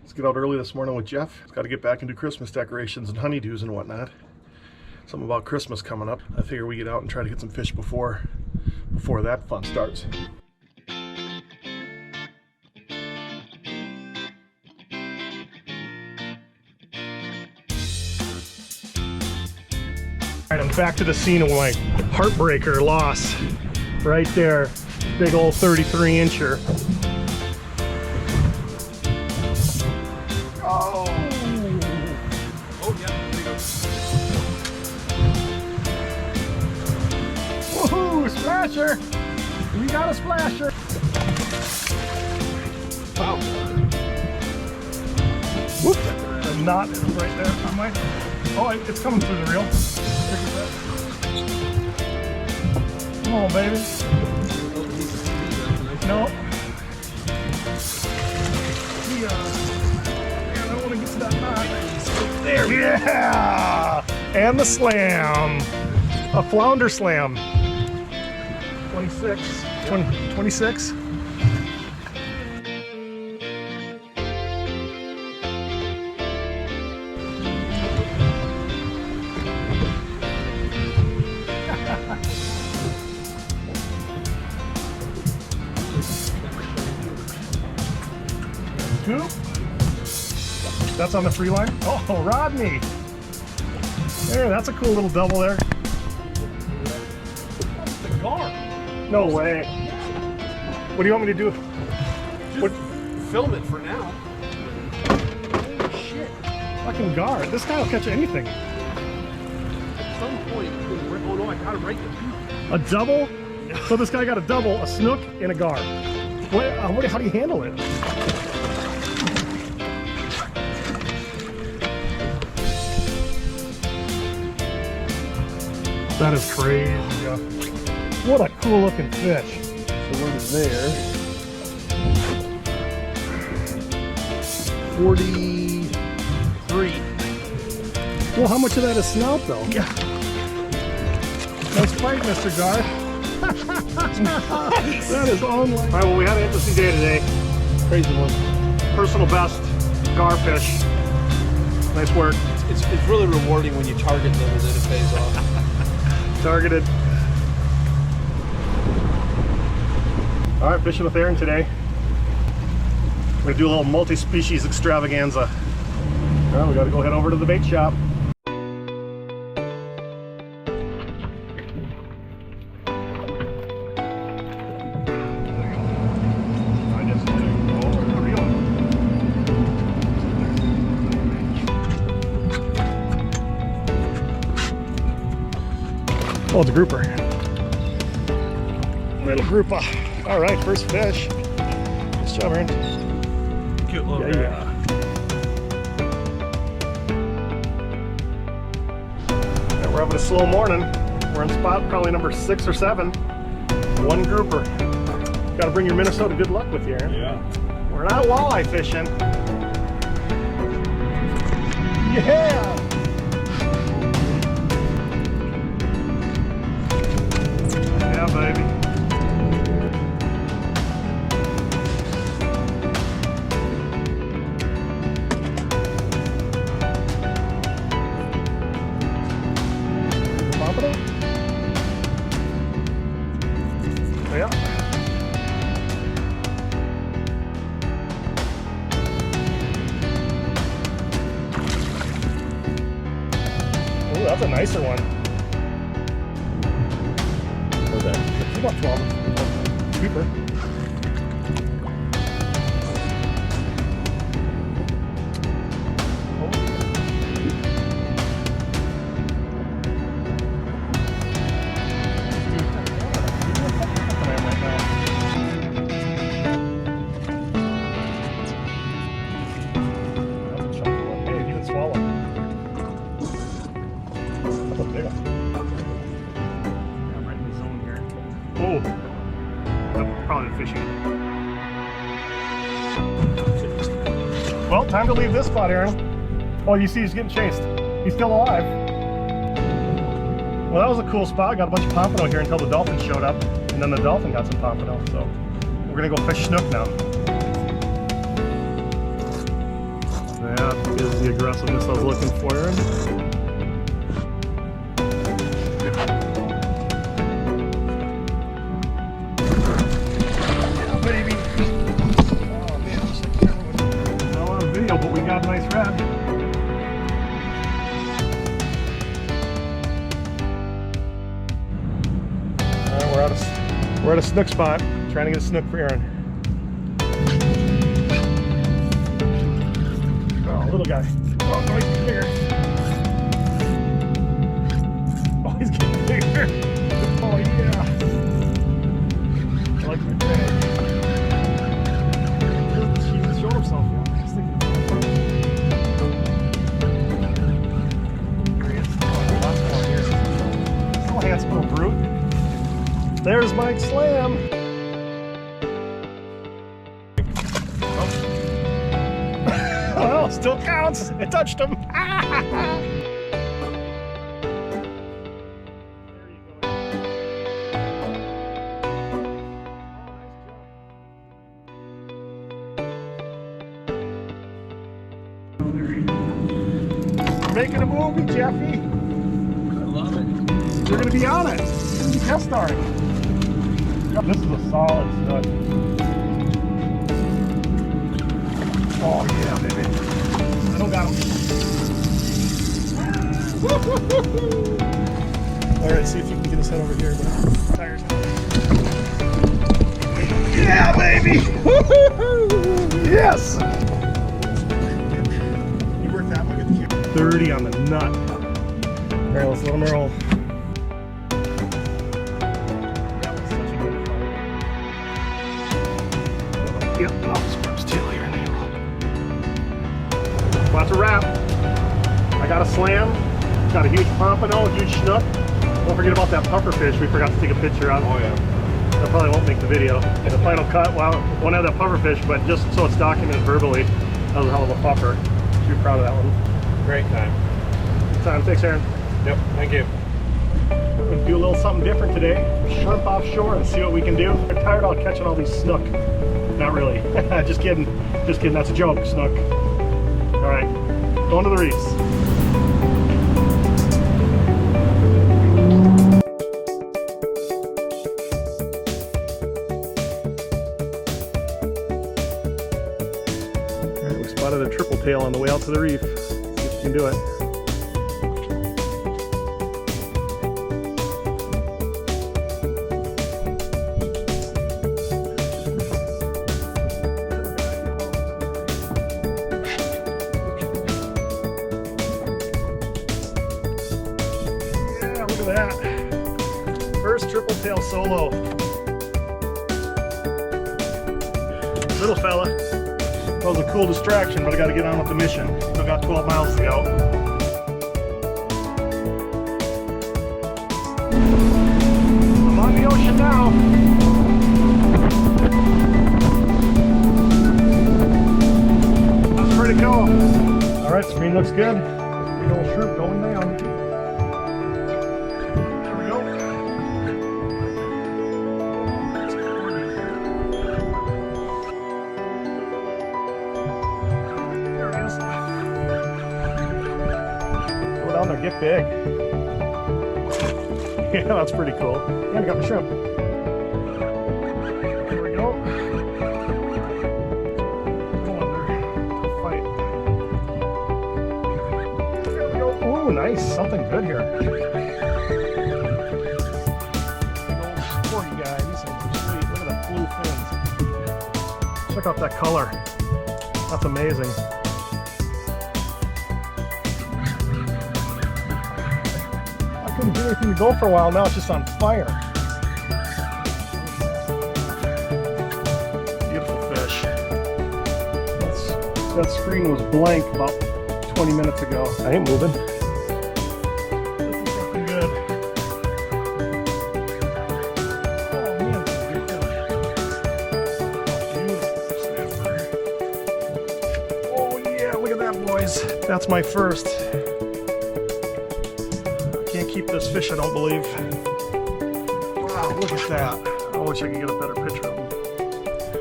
Let's get out early this morning with Jeff. He's got to get back and do Christmas decorations and honeydews and whatnot. Something about Christmas coming up. I figure we get out and try to get some fish before that fun starts. All right, I'm back to the scene of my heartbreaker loss. Right there, big old 33-incher. Oh! Oh yeah. Woohoo! Splasher! We got a splasher! Wow! Whoop! The knot is right there. I might. Oh, it's coming through the reel. Come on, baby. No. I don't want to get to that knot. There, yeah! And the slam. A flounder slam. 26. 26. Two. That's on the free line. Oh, Rodney. There, that's a cool little double there. That's the gar. No way. What do you want me to do? Just film it for now. Holy shit. Fucking gar. This guy will catch anything. At some point, oh no, I got him right there. A double? So this guy got a double, a snook, and a gar. How do you handle it? That is crazy. Yeah. What a cool looking fish. So one's there. 43. Well, how much of that is snout though? Yeah. Nice fight, Mr. Gar. Nice. That is online. All right, well, we had an interesting day today. Crazy one. Personal best gar fish. Nice work. It's really rewarding when you target them and then it pays off. Targeted. All right, fishing with Aaron today. We're gonna do a little multi-species extravaganza. All right, we gotta go head over to the bait shop. Oh, it's a grouper. Little grouper. All right, first fish. Nice job, Aaron. Cute little guy. Yeah. We're having a slow morning. We're in spot probably number 6 or 7. One grouper. Got to bring your Minnesota good luck with you, Aaron. Yeah. We're not walleye fishing. Yeah! Yeah, baby. Pop it up. Yeah. Ooh, that's a nicer one. What's that? It's about 12. Keeper. Oh, I'm probably fishing. Well, time to leave this spot, Aaron. Oh, you see he's getting chased. He's still alive. Well, that was a cool spot. Got a bunch of pompano here until the dolphin showed up, and then the dolphin got some pompano. So we're gonna go fish snook now. aggressiveness I was looking for, Aaron. Yeah, baby. Oh man, just like everyone. Not a lot of video, but we got a nice red. We're at a snook spot, trying to get a snook for Aaron. Oh, little guy. Oh, no, he's getting bigger. Oh, he's getting bigger. Oh, yeah. I like my drag. He just showed himself yet. He's thinking. Here he is. Oh, lots more here. Still a handsome little brute. There's Mike Slam. Oh, still counts. It touched him. We're making a movie, Jeffy. I love it. You're going to be on it. You're going to be guest starring. This is a solid stud. Oh yeah, baby. I don't got him. Alright, see if you can get his head over here. But tires. Yeah, baby! Yes! You work that way with the 30 on the nut. Alright, let's let him roll. Yep, I'll scrub his tail here. Well, that's a wrap. I got a slam, got a huge pompano, a huge snook. Don't forget about that puffer fish we forgot to take a picture of. Oh yeah. That probably won't make the video. The final cut, well, won't have that puffer fish, but just so it's documented verbally, that was a hell of a puffer. Should be proud of that one. Great time. Good time. Thanks, Aaron. Yep, thank you. We're gonna do a little something different today. Shrimp offshore and see what we can do. I'm tired of catching all these snook. Not really. Just kidding. Just kidding. That's a joke, snook. All right, going to the reefs. All right, we spotted a triple tail on the way out to the reef. See if we can do it. That first triple tail solo. Little fella. That was a cool distraction, but I got to get on with the mission. Still got 12 miles to go. I'm on the ocean now. That's pretty cool. All right, screen looks good. Big old shrimp going down. Down there, get big. Yeah, that's pretty cool. And I got the shrimp. There we go. Flounder. Fight. There we go. Ooh, nice. Something good here. Big old sporty guy. These things are sweet. Look at that blue fins. Check out that color. That's amazing. Couldn't get anything to go for a while. Now it's just on fire. Beautiful fish. That screen was blank about 20 minutes ago. I ain't moving. This is looking good. Oh man, this is a good fish. Oh yeah, look at that, boys. That's my first. Can't keep this fish, I don't believe. Wow, look at that. I wish I could get a better picture of him.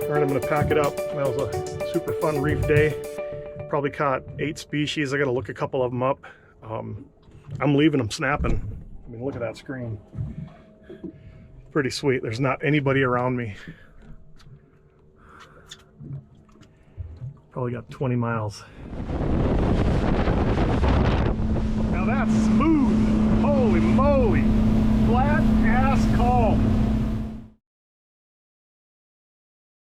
All right, I'm going to pack it up. That was a super fun reef day. Probably caught 8 species. I got to look a couple of them up. I'm leaving them snapping. I mean, look at that screen. Pretty sweet. There's not anybody around me. Probably got 20 miles. Now that's smooth. Holy moly. Flat ass calm.